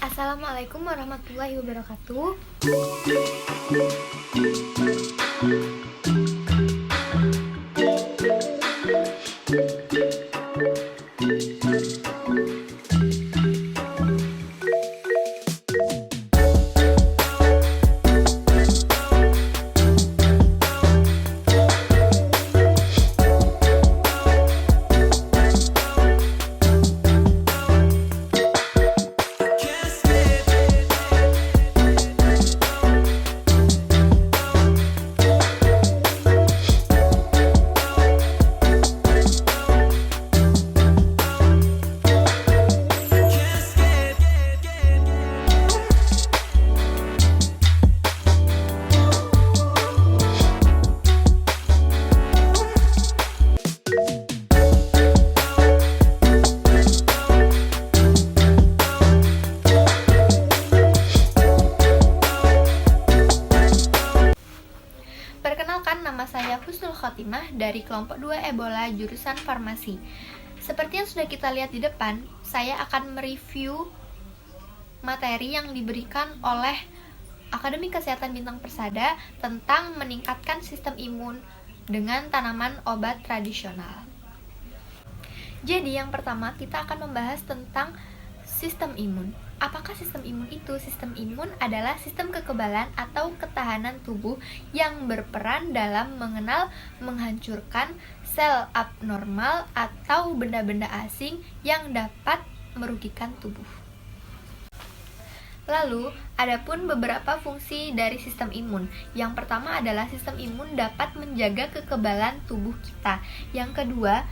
Assalamualaikum warahmatullahi wabarakatuh. Perkenalkan, nama saya Husnul Khotimah dari kelompok 2 Ebola jurusan Farmasi. Seperti yang sudah kita lihat di depan, saya akan mereview materi yang diberikan oleh Akademi Kesehatan Bintang Persada tentang meningkatkan sistem imun dengan tanaman obat tradisional. Jadi yang pertama kita akan membahas tentang sistem imun. Apakah sistem imun itu? Sistem imun adalah sistem kekebalan atau ketahanan tubuh yang berperan dalam mengenal, menghancurkan sel abnormal atau benda-benda asing yang dapat merugikan tubuh. Lalu, adapun beberapa fungsi dari sistem imun. Yang pertama adalah sistem imun dapat menjaga kekebalan tubuh kita. Yang kedua,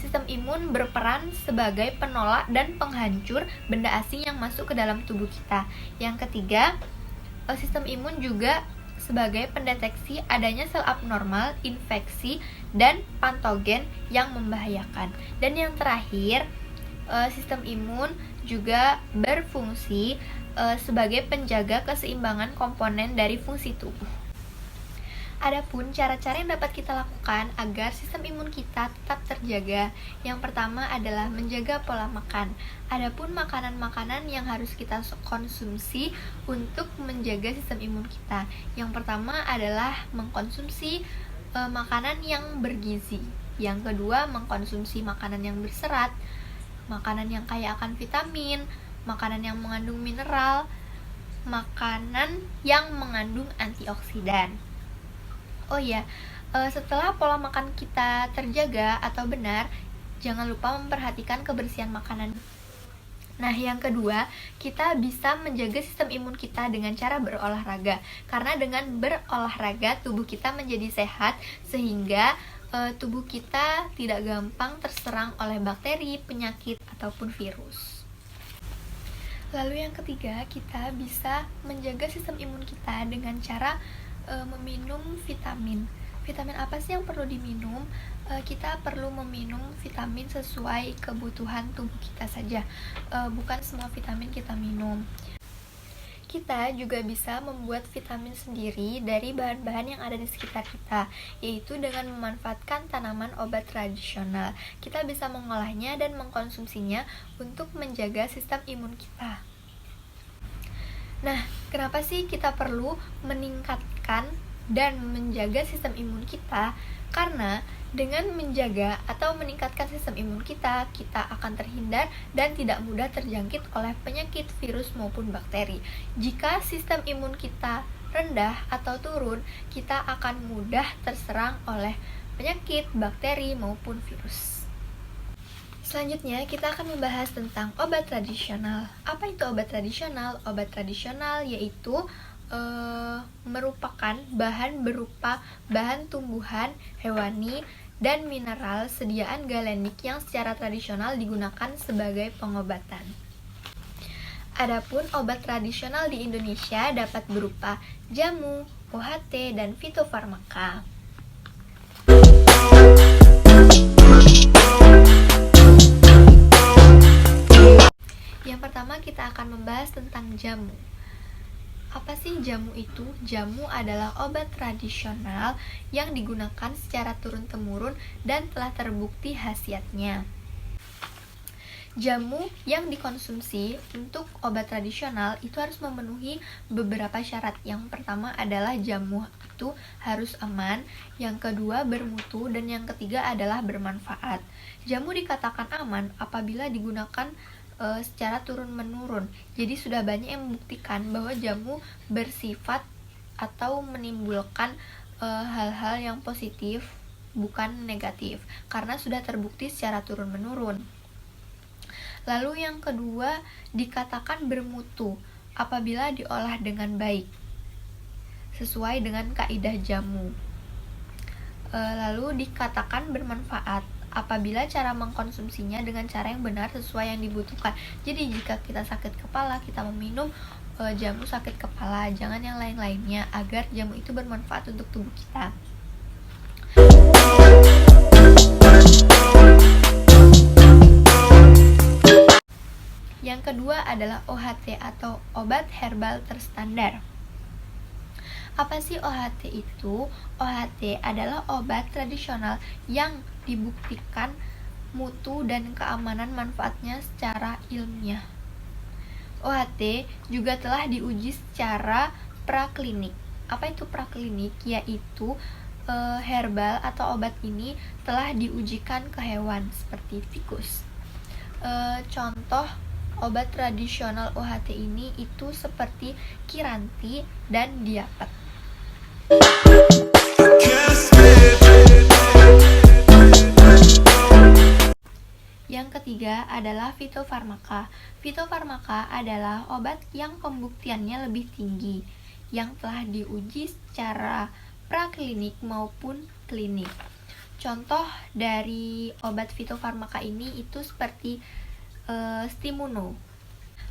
sistem imun berperan sebagai penolak dan penghancur benda asing yang masuk ke dalam tubuh kita. Yang ketiga, sistem imun juga sebagai pendeteksi adanya sel abnormal, infeksi, dan patogen yang membahayakan. Dan yang terakhir, sistem imun juga berfungsi sebagai penjaga keseimbangan komponen dari fungsi tubuh. Adapun cara-cara yang dapat kita lakukan agar sistem imun kita tetap terjaga. Yang pertama adalah menjaga pola makan. Adapun makanan-makanan yang harus kita konsumsi untuk menjaga sistem imun kita. Yang pertama adalah mengkonsumsi makanan yang bergizi. Yang kedua, mengkonsumsi makanan yang berserat, makanan yang kaya akan vitamin, makanan yang mengandung mineral, makanan yang mengandung antioksidan. Oh iya, setelah pola makan kita terjaga atau benar, jangan lupa memperhatikan kebersihan makanan. Nah, yang kedua, kita bisa menjaga sistem imun kita dengan cara berolahraga. Karena dengan berolahraga, tubuh kita menjadi sehat, sehingga tubuh kita tidak gampang terserang oleh bakteri, penyakit, ataupun virus. Lalu yang ketiga, kita bisa menjaga sistem imun kita dengan cara meminum vitamin. Vitamin apa sih yang perlu diminum? Kita perlu meminum vitamin sesuai kebutuhan tubuh kita saja. Bukan semua vitamin kita minum. Kita juga bisa membuat vitamin sendiri dari bahan-bahan yang ada di sekitar kita, yaitu dengan memanfaatkan tanaman obat tradisional. Kita bisa mengolahnya dan mengkonsumsinya untuk menjaga sistem imun kita. Nah, kenapa sih kita perlu meningkatkan dan menjaga sistem imun kita? Karena dengan menjaga atau meningkatkan sistem imun kita, kita akan terhindar dan tidak mudah terjangkit oleh penyakit, virus maupun bakteri. Jika sistem imun kita rendah atau turun, kita akan mudah terserang oleh penyakit, bakteri maupun virus. Selanjutnya, kita akan membahas tentang obat tradisional. Apa itu obat tradisional? Obat tradisional yaitu merupakan bahan berupa bahan tumbuhan, hewani, dan mineral sediaan galenik yang secara tradisional digunakan sebagai pengobatan. Adapun obat tradisional di Indonesia dapat berupa jamu, OHT, dan fitofarmaka. Yang pertama kita akan membahas tentang jamu. Apa sih jamu itu? Jamu adalah obat tradisional yang digunakan secara turun-temurun dan telah terbukti khasiatnya. Jamu yang dikonsumsi untuk obat tradisional itu harus memenuhi beberapa syarat. Yang pertama adalah jamu itu harus aman, yang kedua bermutu, dan yang ketiga adalah bermanfaat. Jamu dikatakan aman apabila digunakan secara turun-menurun. Jadi sudah banyak yang membuktikan bahwa jamu bersifat atau menimbulkan hal-hal yang positif, bukan negatif, karena sudah terbukti secara turun-menurun. Lalu yang kedua, dikatakan bermutu apabila diolah dengan baik, sesuai dengan kaidah jamu. Lalu dikatakan bermanfaat apabila cara mengkonsumsinya dengan cara yang benar sesuai yang dibutuhkan. Jadi jika kita sakit kepala, kita meminum jamu sakit kepala, jangan yang lain-lainnya, agar jamu itu bermanfaat untuk tubuh kita. Yang kedua adalah OHT atau obat herbal terstandar. Apa sih OHT itu? OHT adalah obat tradisional yang dibuktikan mutu dan keamanan manfaatnya secara ilmiah. OHT juga telah diuji secara praklinik. Apa itu praklinik? Yaitu herbal atau obat ini telah diujikan ke hewan seperti tikus. Contoh obat tradisional OHT ini itu seperti Kiranti dan Diapet. Yang ketiga adalah fitofarmaka. Fitofarmaka adalah obat yang pembuktiannya lebih tinggi, yang telah diuji secara praklinik maupun klinik. Contoh dari obat fitofarmaka ini itu seperti Stimuno.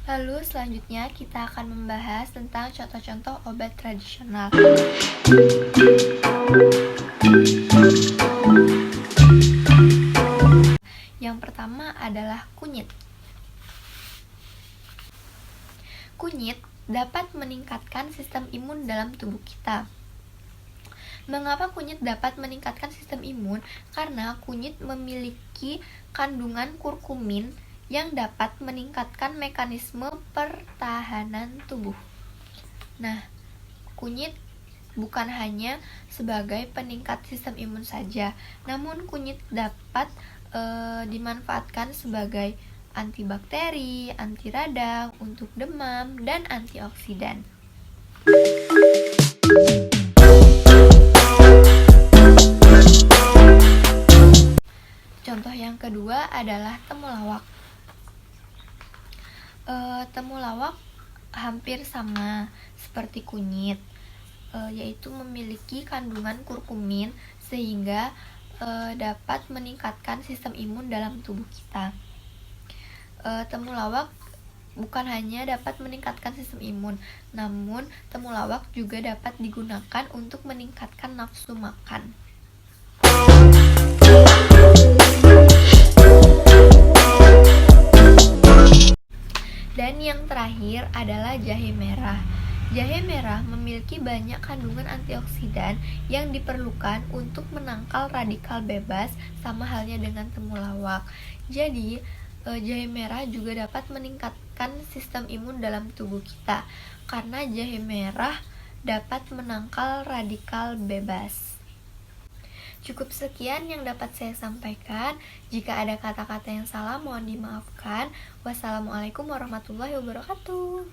Lalu selanjutnya kita akan membahas tentang contoh-contoh obat tradisional. Yang pertama adalah kunyit. Kunyit dapat meningkatkan sistem imun dalam tubuh kita. Mengapa kunyit dapat meningkatkan sistem imun? Karena kunyit memiliki kandungan kurkumin yang dapat meningkatkan mekanisme pertahanan tubuh. Nah, kunyit bukan hanya sebagai peningkat sistem imun saja, namun kunyit dapat dimanfaatkan sebagai antibakteri, anti radang, untuk demam, dan antioksidan. Contoh yang kedua adalah temulawak. Temulawak hampir sama seperti kunyit, yaitu memiliki kandungan kurkumin sehingga dapat meningkatkan sistem imun dalam tubuh kita. Temulawak bukan hanya dapat meningkatkan sistem imun, namun temulawak juga dapat digunakan untuk meningkatkan nafsu makan. Dan yang terakhir adalah jahe merah. Jahe merah memiliki banyak kandungan antioksidan yang diperlukan untuk menangkal radikal bebas, sama halnya dengan temulawak. Jadi, jahe merah juga dapat meningkatkan sistem imun dalam tubuh kita, karena jahe merah dapat menangkal radikal bebas. Cukup sekian yang dapat saya sampaikan. Jika ada kata-kata yang salah, mohon dimaafkan. Wassalamualaikum warahmatullahi wabarakatuh.